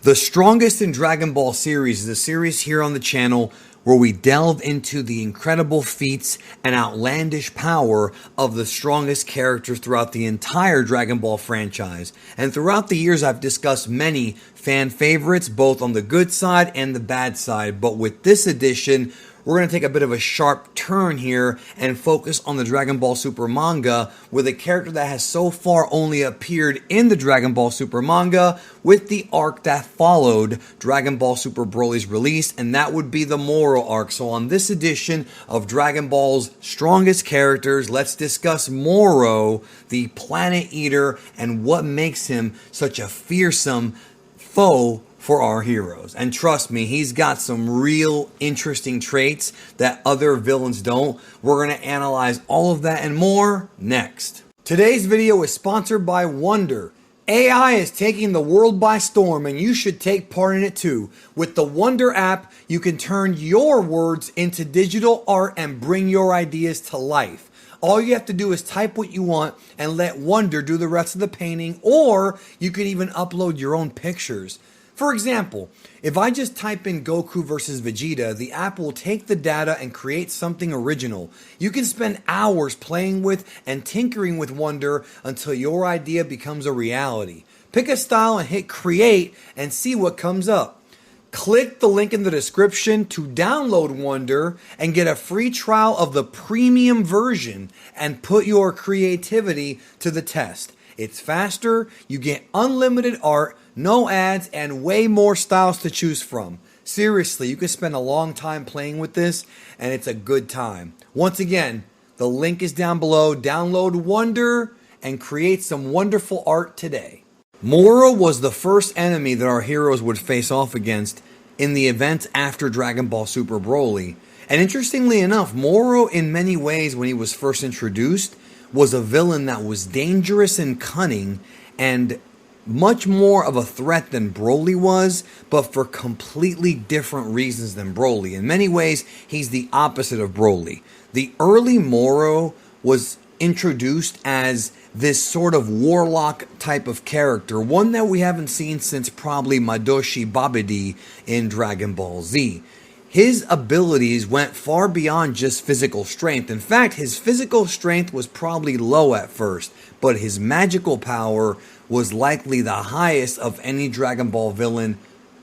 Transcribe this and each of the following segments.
The Strongest in Dragon Ball series is a series here on the channel where we delve into the incredible feats and outlandish power of the strongest characters throughout the entire Dragon Ball franchise. And throughout the years, I've discussed many fan favorites, both on the good side and the bad side. But with this edition, we're going to take a bit of a sharp turn here and focus on the Dragon Ball Super manga with a character that has so far only appeared in the Dragon Ball Super manga with the arc that followed Dragon Ball Super Broly's release, and that would be the Moro arc. So on this edition of Dragon Ball's Strongest Characters, let's discuss Moro, the Planet Eater, and what makes him such a fearsome foe for our heroes. And trust me, he's got some real interesting traits that other villains don't. We're going to analyze all of that and more next. Today's video is sponsored by Wonder. AI is taking the world by storm, and you should take part in it too. With the Wonder app, you can turn your words into digital art and bring your ideas to life. All you have to do is type what you want and let Wonder do the rest of the painting, or you can even upload your own pictures. For example, if I just type in Goku versus Vegeta, the app will take the data and create something original. You can spend hours playing with and tinkering with Wonder until your idea becomes a reality. Pick a style and hit create and see what comes up. Click the link in the description to download Wonder and get a free trial of the premium version and put your creativity to the test. It's faster, you get unlimited art, no ads, and way more styles to choose from. Seriously, you can spend a long time playing with this, and it's a good time. Once again, the link is down below. Download Wonder and create some wonderful art today. Moro was the first enemy that our heroes would face off against in the events after Dragon Ball Super Broly. And interestingly enough, Moro in many ways when he was first introduced was a villain that was dangerous and cunning and much more of a threat than Broly was, but for completely different reasons than Broly. In many ways, he's the opposite of Broly. The early Moro was introduced as this sort of warlock type of character, one that we haven't seen since probably Madoshi Babidi in Dragon Ball Z. His abilities went far beyond just physical strength. In fact, his physical strength was probably low at first, but his magical power was likely the highest of any Dragon Ball villain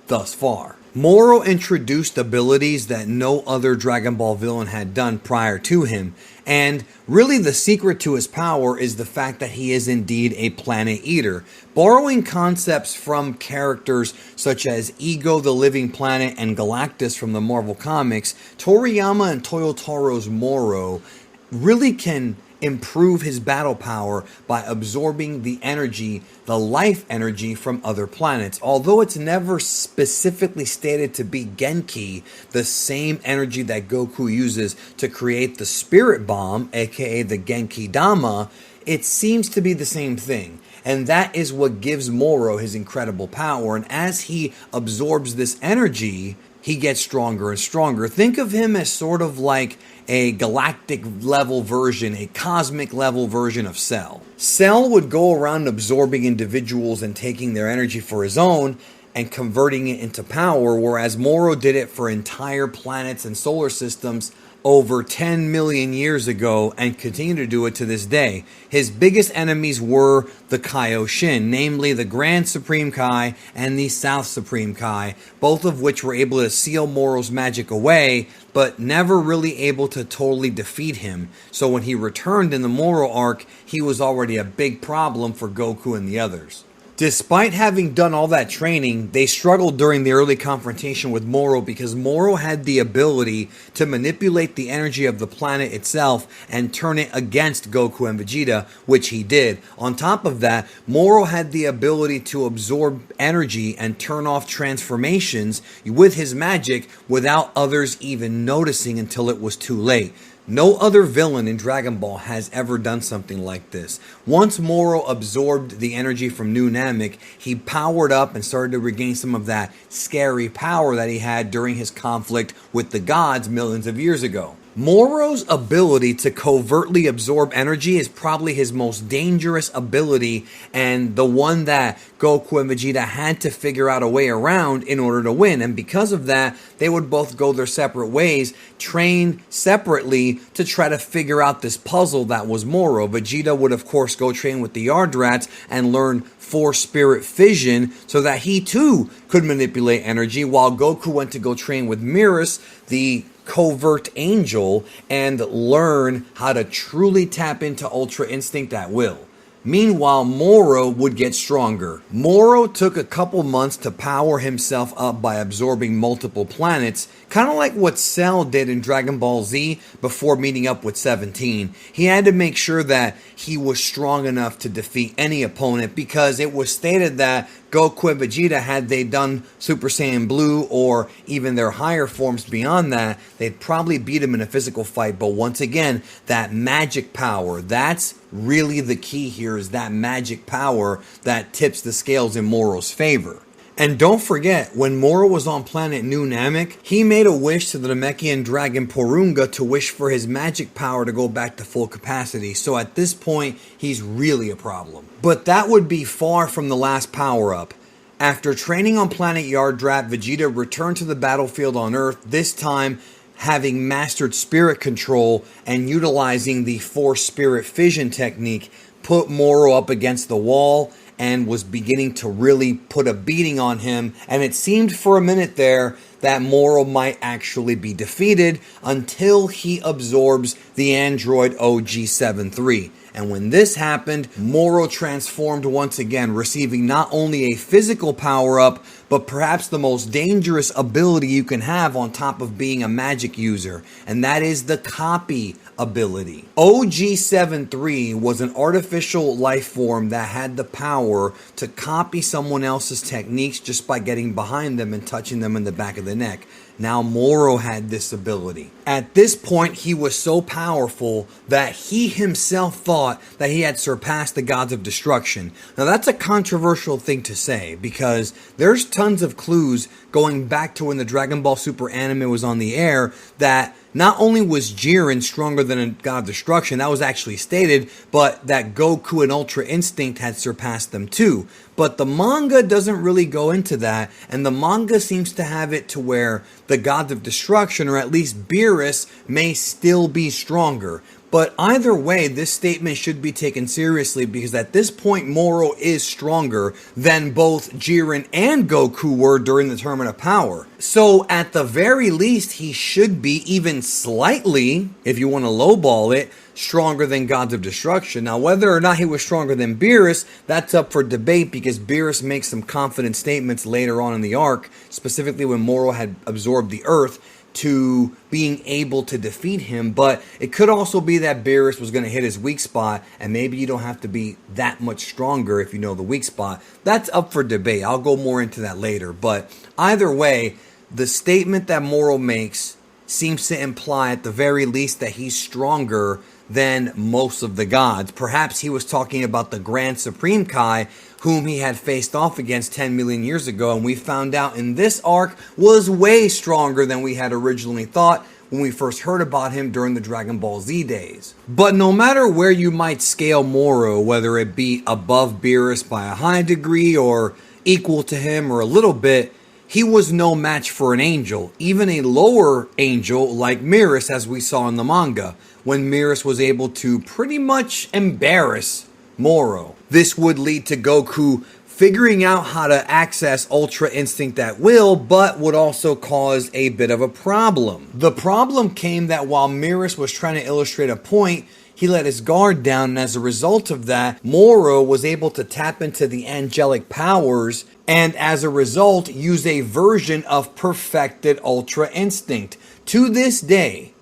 thus far. Moro introduced abilities that no other Dragon Ball villain had done prior to him, and really the secret to his power is the fact that he is indeed a planet eater. Borrowing concepts from characters such as Ego the Living Planet and Galactus from the Marvel Comics, Toriyama and Toyotaro's Moro really can improve his battle power by absorbing the energy, the life energy from other planets. Although it's never specifically stated to be Genki, the same energy that Goku uses to create the Spirit Bomb, aka the Genki Dama, it seems to be the same thing. And that is what gives Moro his incredible power. And as he absorbs this energy, he gets stronger and stronger. Think of him as sort of like a galactic level version, a cosmic level version of Cell. Cell would go around absorbing individuals and taking their energy for his own and converting it into power, whereas Moro did it for entire planets and solar systems over 10 million years ago and continue to do it to this day. His biggest enemies were the Kaioshin, namely the Grand Supreme Kai and the South Supreme Kai, both of which were able to seal Moro's magic away, but never really able to totally defeat him. So when he returned in the Moro arc, he was already a big problem for Goku and the others. Despite having done all that training, they struggled during the early confrontation with Moro because Moro had the ability to manipulate the energy of the planet itself and turn it against Goku and Vegeta, which he did. On top of that, Moro had the ability to absorb energy and turn off transformations with his magic without others even noticing until it was too late. No other villain in Dragon Ball has ever done something like this. Once Moro absorbed the energy from New Namek, he powered up and started to regain some of that scary power that he had during his conflict with the gods millions of years ago. Moro's ability to covertly absorb energy is probably his most dangerous ability, and the one that Goku and Vegeta had to figure out a way around in order to win. And because of that, they would both go their separate ways, train separately to try to figure out this puzzle that was Moro. Vegeta would, of course, go train with the Yardrats and learn Force Spirit Fission so that he too could manipulate energy, while Goku went to go train with Mirrors, the covert angel, and learn how to truly tap into Ultra Instinct at will. Meanwhile, Moro would get stronger. Moro took a couple months to power himself up by absorbing multiple planets, kind of like what Cell did in Dragon Ball Z before meeting up with 17. He had to make sure that he was strong enough to defeat any opponent, because it was stated that Goku and Vegeta, had they done Super Saiyan Blue or even their higher forms beyond that, they'd probably beat him in a physical fight. But once again, that magic power, that's really the key here, is that magic power that tips the scales in Moro's favor. And don't forget, when Moro was on planet New Namek, he made a wish to the Namekian dragon Porunga to wish for his magic power to go back to full capacity. So at this point, he's really a problem. But that would be far from the last power-up. After training on planet Yardrat, Vegeta returned to the battlefield on Earth, this time having mastered spirit control and utilizing the Force Spirit Fission technique, put Moro up against the wall and was beginning to really put a beating on him. And it seemed for a minute there that Moro might actually be defeated until he absorbs the android OG-73. And when this happened, Moro transformed once again, receiving not only a physical power-up, but perhaps the most dangerous ability you can have on top of being a magic user, and that is the copy ability. OG-73 was an artificial life form that had the power to copy someone else's techniques just by getting behind them and touching them in the back of the neck. Now Moro had this ability. At this point, he was so powerful that he himself thought that he had surpassed the gods of destruction. Now that's a controversial thing to say, because there's tons of clues going back to when the Dragon Ball Super anime was on the air that not only was Jiren stronger than a god of destruction, that was actually stated, but that Goku and Ultra Instinct had surpassed them too. But the manga doesn't really go into that, and the manga seems to have it to where the gods of destruction, or at least Beerus, may still be stronger. But either way, this statement should be taken seriously, because at this point, Moro is stronger than both Jiren and Goku were during the Tournament of Power. So at the very least, he should be even slightly, if you want to lowball it, stronger than Gods of Destruction. Now, whether or not he was stronger than Beerus, that's up for debate, because Beerus makes some confident statements later on in the arc, specifically when Moro had absorbed the Earth, to being able to defeat him. But it could also be that Beerus was going to hit his weak spot, and maybe you don't have to be that much stronger if you know the weak spot. That's up for debate. I'll go more into that later. But either way, the statement that Moro makes seems to imply at the very least that he's stronger than most of the gods. Perhaps he was talking about the Grand Supreme Kai, whom he had faced off against 10 million years ago, and we found out in this arc was way stronger than we had originally thought when we first heard about him during the Dragon Ball Z days. But no matter where you might scale Moro, whether it be above Beerus by a high degree or equal to him or a little bit, he was no match for an angel, even a lower angel like Mirrors, as we saw in the manga, when Mirrors was able to pretty much embarrass Moro. This would lead to Goku figuring out how to access Ultra Instinct at will, but would also cause a bit of a problem. The problem came that while Mirrors was trying to illustrate a point, he let his guard down, and as a result of that, Moro was able to tap into the angelic powers, and as a result, use a version of perfected Ultra Instinct. To this day,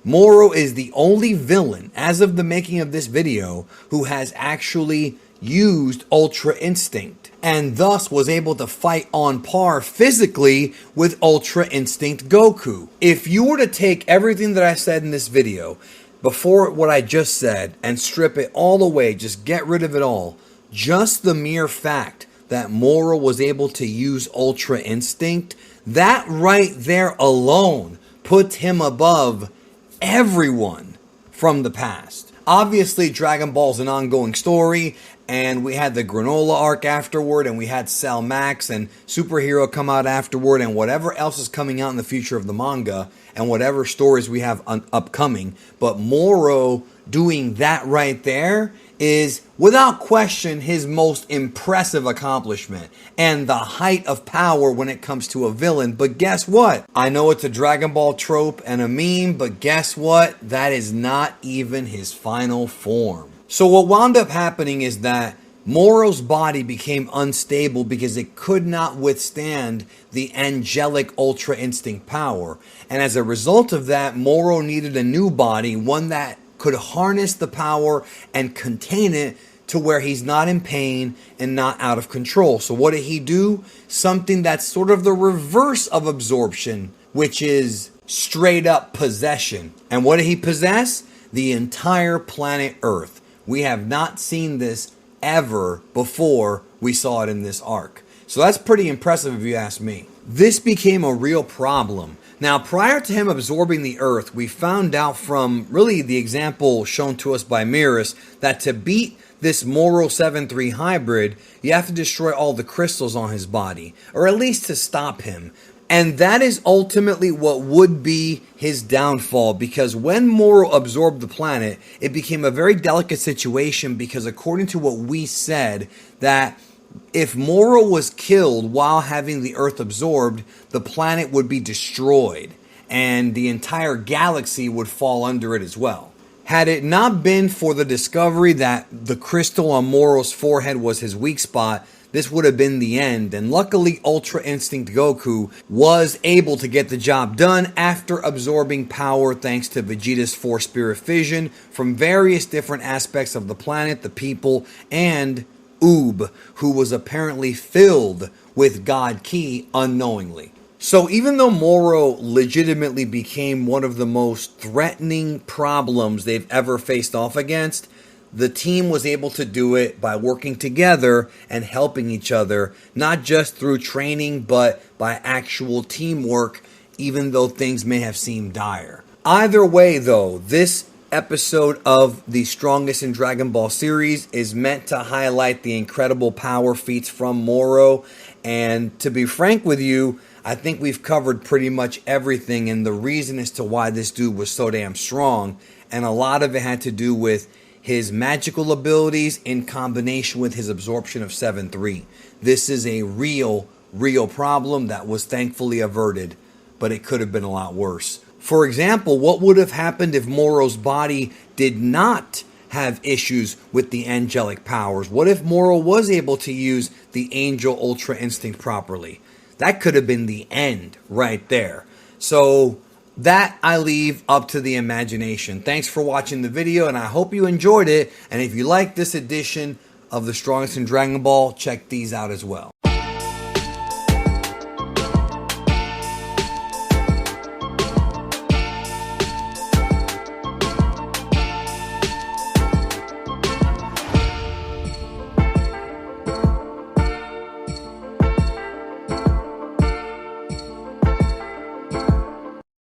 Moro is the only villain, as of the making of this video, who has actually used Ultra Instinct, and thus was able to fight on par physically with Ultra Instinct Goku. If you were to take everything that I said in this video, before what I just said, and strip it all away, just get rid of it all, just the mere fact that Moro was able to use Ultra Instinct, that right there alone puts him above everyone from the past. Obviously, Dragon Ball is an ongoing story, and we had the Granola arc afterward, and we had Cell Max and Superhero come out afterward, and whatever else is coming out in the future of the manga, and whatever stories we have upcoming. But Moro doing that right there is, without question, his most impressive accomplishment and the height of power when it comes to a villain. But guess what? I know it's a Dragon Ball trope and a meme, but guess what? That is not even his final form. So what wound up happening is that Moro's body became unstable because it could not withstand the angelic Ultra Instinct power. And as a result of that, Moro needed a new body, one that could harness the power and contain it to where he's not in pain and not out of control. So what did he do? Something that's sort of the reverse of absorption, which is straight up possession. And what did he possess? The entire planet Earth. We have not seen this ever before we saw it in this arc. So that's pretty impressive if you ask me. This became a real problem. Now, prior to him absorbing the Earth, we found out from really the example shown to us by Mirrors that to beat this Moro 7-3 hybrid, you have to destroy all the crystals on his body, or at least to stop him. And that is ultimately what would be his downfall, because when Moro absorbed the planet, it became a very delicate situation, because according to what we said, that if Moro was killed while having the Earth absorbed, the planet would be destroyed and the entire galaxy would fall under it as well. Had it not been for the discovery that the crystal on Moro's forehead was his weak spot, this would have been the end. And luckily, Ultra Instinct Goku was able to get the job done after absorbing power thanks to Vegeta's Force Spirit Fission from various different aspects of the planet, the people, and Oob, who was apparently filled with God Ki unknowingly. So even though Moro legitimately became one of the most threatening problems they've ever faced off against, the team was able to do it by working together and helping each other, not just through training, but by actual teamwork, even though things may have seemed dire. Either way, though, this episode of the Strongest in Dragon Ball series is meant to highlight the incredible power feats from Moro. And to be frank with you, I think we've covered pretty much everything and the reason as to why this dude was so damn strong. And a lot of it had to do with his magical abilities in combination with his absorption of 7-3. This is a real problem that was thankfully averted, but it could have been a lot worse. For example, what would have happened if Moro's body did not have issues with the angelic powers? What if Moro was able to use the Angel Ultra Instinct properly? That could have been the end right there. So that I leave up to the imagination. Thanks for watching the video, and I hope you enjoyed it. And if you like this edition of The Strongest in Dragon Ball, check these out as well.